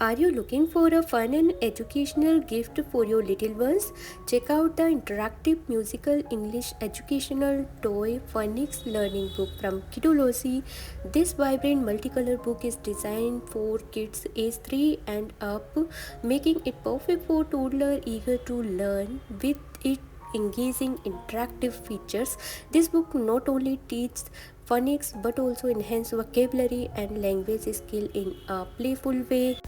Are you looking for a fun and educational gift for your little ones? Check out the interactive musical English educational toy Phonics learning book from Kidology. This vibrant multicolor book is designed for kids age 3 and up, making it perfect for toddler eager to learn. With its engaging interactive features, this book not only teaches phonics but also enhance vocabulary and language skill in a playful way.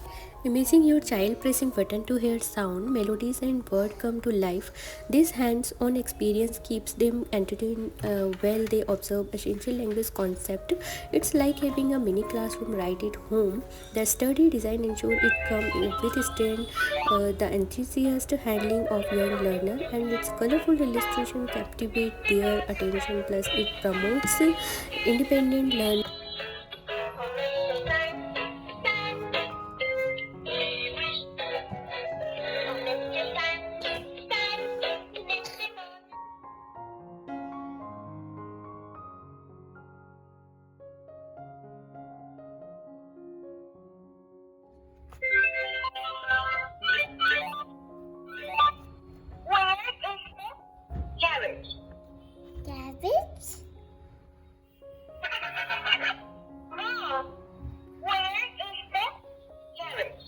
Imagine your child pressing button to hear sound, melodies and word come to life. This hands-on experience keeps them entertained while they observe essential language concept. It's like having a mini classroom right at home. The sturdy design ensures it can withstand the enthusiast handling of young learner, and its colorful illustration captivate their attention. Plus, it promotes independent learning. Where is the carrot? Carrots? Mom, where is the carrot?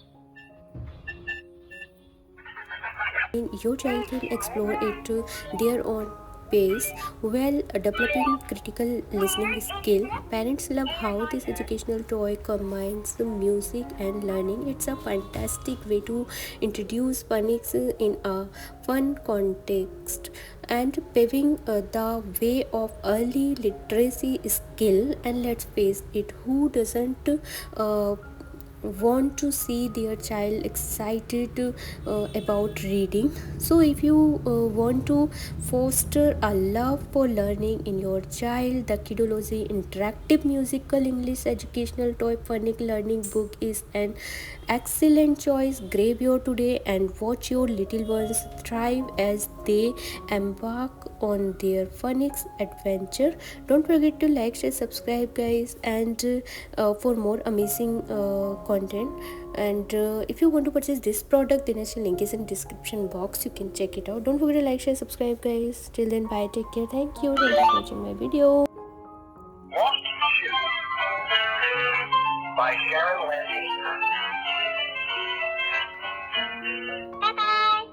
Your child can explore it their own pace while developing critical listening skill. Parents love how this educational toy combines the music and learning. It's a fantastic way to introduce phonics in a fun context and paving the way of early literacy skill. And let's face it, who doesn't want to see their child excited about reading? So if you want to foster a love for learning in your child, the Kidology interactive musical English educational toy phonic learning book is an excellent choice. Grab your today and watch your little ones thrive as they embark on their phonics adventure. Don't forget to like, share, subscribe guys, and for more amazing content. And if you want to purchase this product, then the link is in description box. You can check it out. Don't forget to like, share, subscribe guys. Till then, bye, take care. Thank you for watching my video. By Sharon Lindsay. Bye bye.